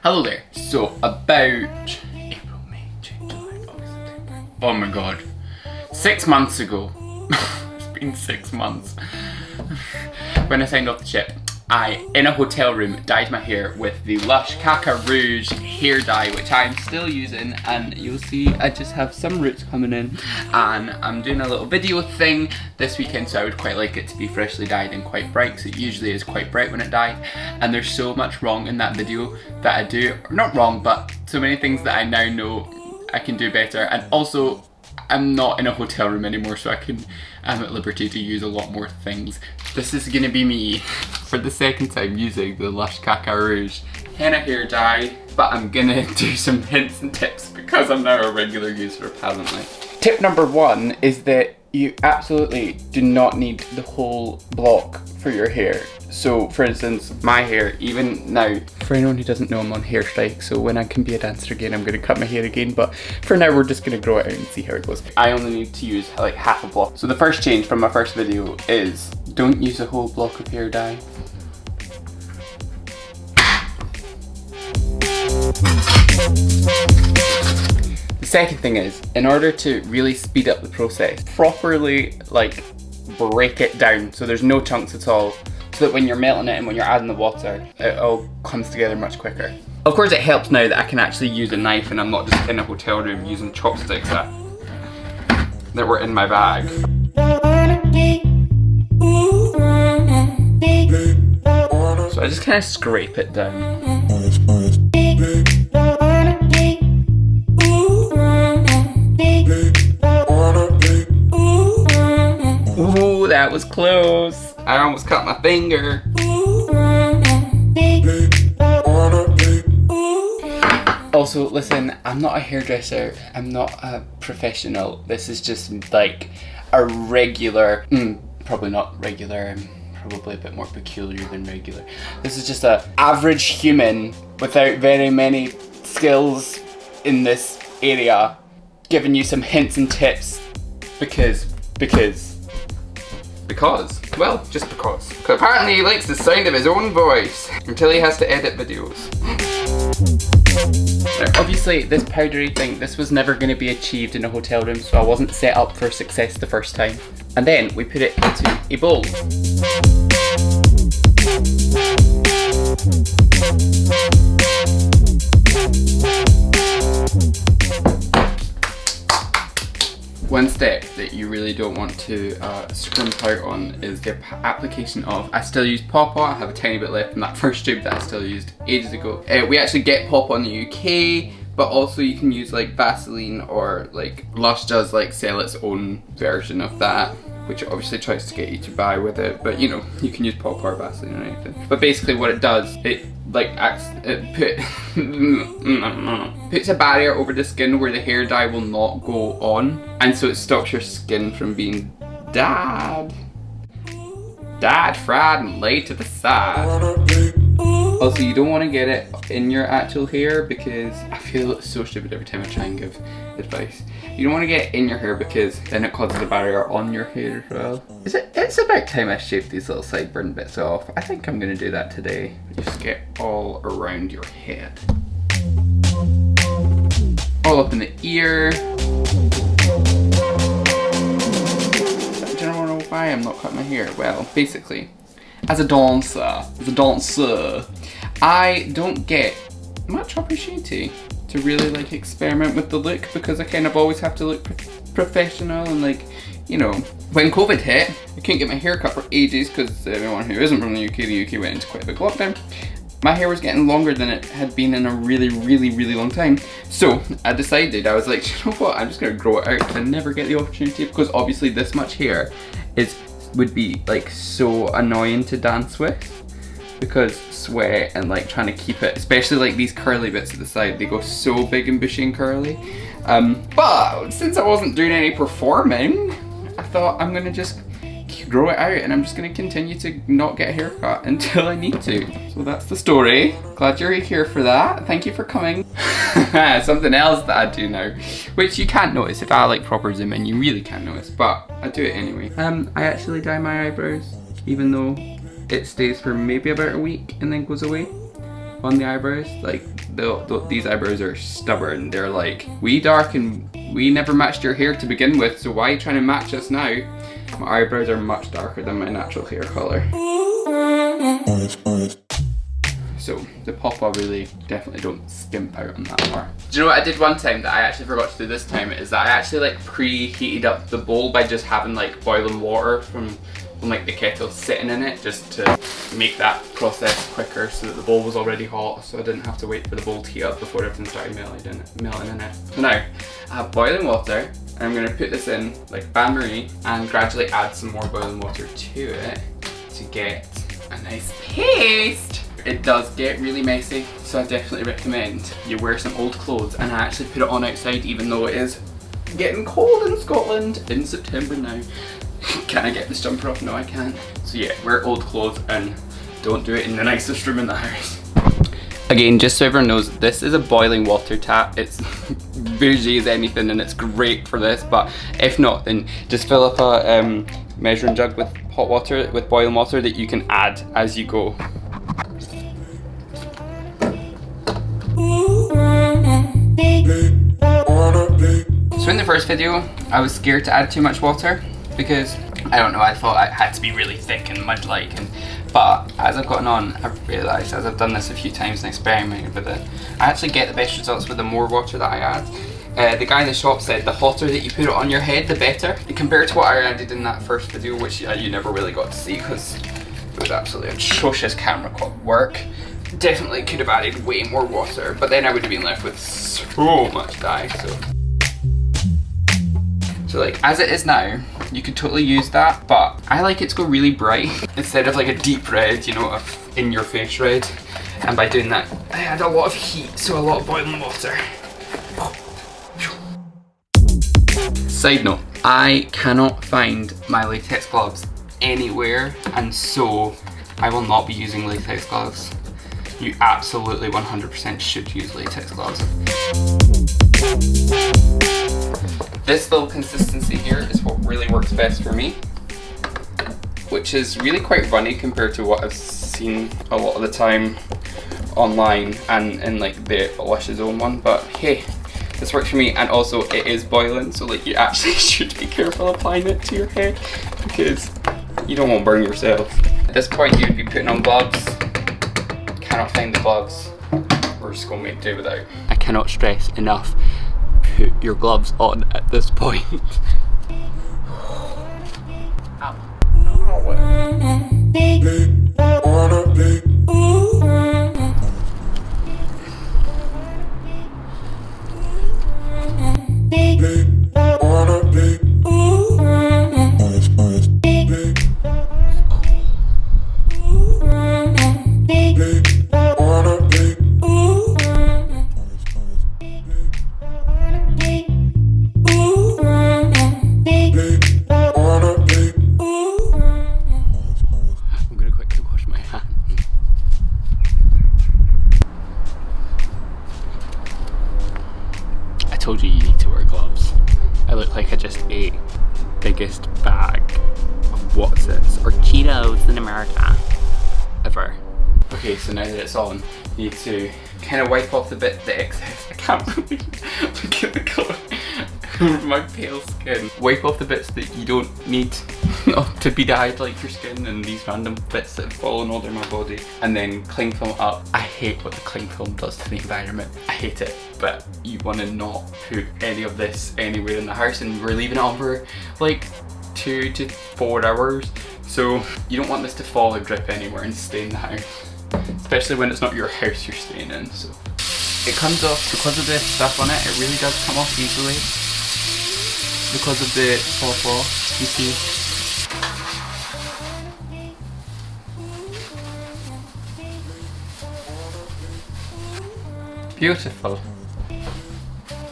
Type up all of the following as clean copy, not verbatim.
Hello there. So about April, May, June, July, August, September. Oh my god. 6 months ago. It's been 6 months. When I signed off the ship, I, in a hotel room, dyed my hair with the Lush Caca Rouge hair dye, which I'm still using, and you'll see I just have some roots coming in, and I'm doing a little video thing this weekend, so I would quite like it to be freshly dyed and quite bright, because it usually is quite bright when it dyed, and there's so much wrong in that video that I do, or not wrong, but so many things that I now know I can do better, and also I'm not in a hotel room anymore, so I'm at liberty to use a lot more things. This is gonna be me for the second time using the Lush Caca Rouge henna hair dye, but I'm gonna do some hints and tips because I'm now a regular user apparently. Tip number one is that you absolutely do not need the whole block for your hair. So for instance, my hair, even now, for anyone who doesn't know, I'm on hair strike, so when I can be a dancer again, I'm gonna cut my hair again, but for now we're just gonna grow it out and see how it goes. I only need to use like half a block. So the first change from my first video is, don't use a whole block of hair dye. The second thing is, in order to really speed up the process, properly like break it down so there's no chunks at all, so that when you're melting it and when you're adding the water, it all comes together much quicker. Of course it helps now that I can actually use a knife and I'm not just in a hotel room using chopsticks that were in my bag. So I just kind of scrape it down. Ooh, that was close. I almost cut my finger. Also, listen, I'm not a hairdresser. I'm not a professional. This is just like a regular, probably not regular, probably a bit more peculiar than regular. This is just a average human without very many skills in this area, giving you some hints and tips because, well, just because. Because apparently he likes the sound of his own voice until he has to edit videos. Now, obviously this powdery thing, this was never going to be achieved in a hotel room, so I wasn't set up for success the first time. And then we put it into a bowl. One step that you really don't want to scrimp out on is the application of, I still use Pawpaw, I have a tiny bit left from that first tube that I still used ages ago. We actually get Pawpaw in the UK, but also you can use like Vaseline, or like Lush does like sell its own version of that, which it obviously tries to get you to buy with it, but you know, you can use Pawpaw or Vaseline or anything. But basically what it does, it puts a barrier over the skin where the hair dye will not go on, and so it stops your skin from being dyed, fried, and laid to the side. Also, you don't want to get it in your actual hair, because I feel so stupid every time I try and give advice. You don't want to get it in your hair because then it causes a barrier on your hair as well. It's about time I shaved these little sideburn bits off. I think I'm going to do that today. Just get all around your head. All up in the ear. Do you know why I'm not cutting my hair? Well, basically, as a dancer, I don't get much opportunity to really like experiment with the look, because I kind of always have to look professional, and like, you know, when COVID hit, I couldn't get my hair cut for ages because everyone who isn't from the UK went into quite a big lockdown. My hair was getting longer than it had been in a really long time. So I decided, I was like, you know what, I'm just gonna grow it out, because I never get the opportunity, because obviously this much hair would be like so annoying to dance with, because sweat and like trying to keep it, especially like these curly bits at the side, they go so big and bushy and curly. But since I wasn't doing any performing, I thought I'm gonna just grow it out, and I'm just gonna continue to not get a haircut until I need to. So that's the story. Glad you're here for that. Thank you for coming. Something else that I do now, which you can't notice if I like proper zoom in, you really can't notice, but I do it anyway. I actually dye my eyebrows, even though it stays for maybe about a week and then goes away on the eyebrows. Like, these eyebrows are stubborn. They're like, we dark and we never matched your hair to begin with, so why are you trying to match us now? My eyebrows are much darker than my natural hair colour. So the pop-up really definitely don't skimp out on that part. Do you know what I did one time that I actually forgot to do this time? Is that I actually like preheated up the bowl by just having like boiling water from like the kettle sitting in it, just to make that process quicker, so that the bowl was already hot, so I didn't have to wait for the bowl to heat up before everything started melting in it. So now I have boiling water, and I'm going to put this in like bain marie and gradually add some more boiling water to it to get a nice paste. It does get really messy, so I definitely recommend you wear some old clothes, and I actually put it on outside even though it is getting cold in Scotland in September now. Can I get this jumper off? No, I can't. So yeah, wear old clothes and don't do it in the nicest room in the house. Again, just so everyone knows, this is a boiling water tap. It's bougie as anything and it's great for this, but if not, then just fill up a measuring jug with hot water, with boiling water that you can add as you go. So in the first video, I was scared to add too much water because, I don't know, I thought it had to be really thick and mud-like, but as I've gotten on, I've realised, as I've done this a few times and experimented with it, I actually get the best results with the more water that I add. The guy in the shop said the hotter that you put it on your head, the better, compared to what I added in that first video, which you never really got to see because it was absolutely atrocious camera work. Definitely could have added way more water, but then I would have been left with so much dye. So like, as it is now, you could totally use that, but I like it to go really bright instead of like a deep red, you know, a in your face red. And by doing that, I add a lot of heat, so a lot of boiling water. Side note, I cannot find my latex gloves anywhere, and so I will not be using latex gloves. You absolutely 100% should use latex gloves. This little consistency here is what really works best for me, which is really quite funny compared to what I've seen a lot of the time online and in like the Lush's own one, but hey, this works for me. And also it is boiling, so like you actually should be careful applying it to your head because you don't want to burn yourself. At this point you would be putting on gloves. Cannot find the gloves. We're just going to make do without. I cannot stress enough, put your gloves on at this point. Ow. I told you you need to wear gloves. I look like I just ate the biggest bag of what's this, or Cheetos in America, ever. Okay, so now that it's on, you need to kind of wipe off the excess. I can't believe it. Look at the colour of my pale skin. Wipe off the bits that you don't need to be dyed like your skin, and these random bits that have fallen all over my body, and then cling film up. I hate what the cling film does to the environment. I hate it, but you want to not put any of this anywhere in the house, and we're leaving it on for like 2 to 4 hours, so you don't want this to fall or drip anywhere and stay in the house, especially when it's not your house you're staying in. So it comes off because of the stuff on it. It really does come off easily because of the faux, you see. Beautiful.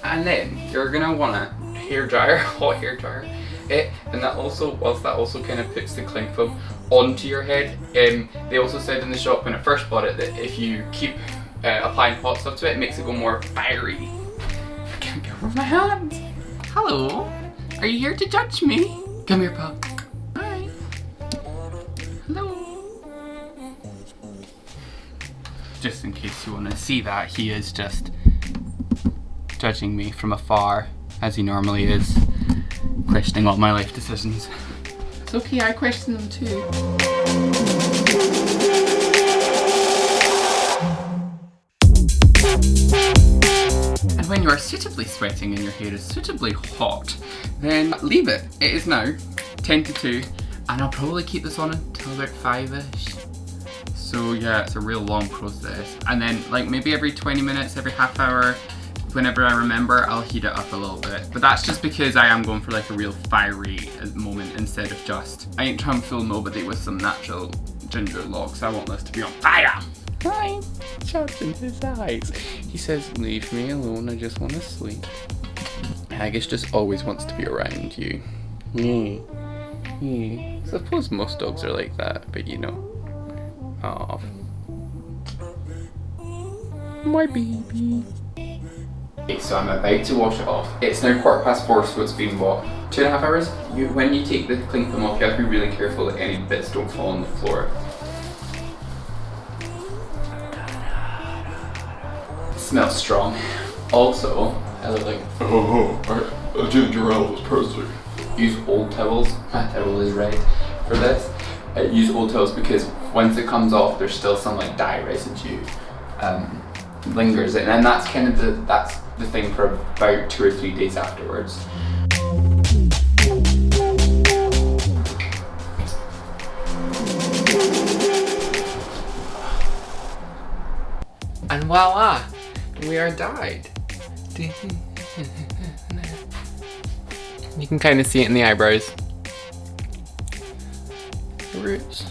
And then you're gonna want a hair dryer, hot hair dryer. And that also, whilst that also kind of puts the cling film onto your head. They also said in the shop when I first bought it that if you keep applying hot stuff to it, it makes it go more fiery. I can't get over my hands. Hello, are you here to judge me? Come here, pal. Hi. Hello. just in case you want to see that, he is just judging me from afar, as he normally is, questioning all my life decisions. It's okay, I question them too. And when you are suitably sweating and your hair is suitably hot, then leave it. It is now 10 to 2, and I'll probably keep this on until about 5ish. So yeah, it's a real long process. And then like maybe every 20 minutes, every half hour, whenever I remember, I'll heat it up a little bit. But that's just because I am going for like a real fiery moment instead of just, I ain't trying to fool nobody with some natural ginger locks. I want this to be on fire. Hi, shots in his eyes. He says, leave me alone, I just want to sleep. Haggis just always wants to be around you. I suppose most dogs are like that, but you know. Aw. My baby. Okay, so I'm about to wash it off. It's now 4:15, so it's been what, 2.5 hours? When you take the cling film off, you have to be really careful that any bits don't fall on the floor. It smells strong. Also, I look like a ginger ale's person. Use old towels. My towel is red for this. Use old towels because once it comes off, there's still some like dye residue lingers, and then that's kind of the thing for about 2 or 3 days afterwards. And voila, we are dyed. You can kind of see it in the eyebrows. The roots.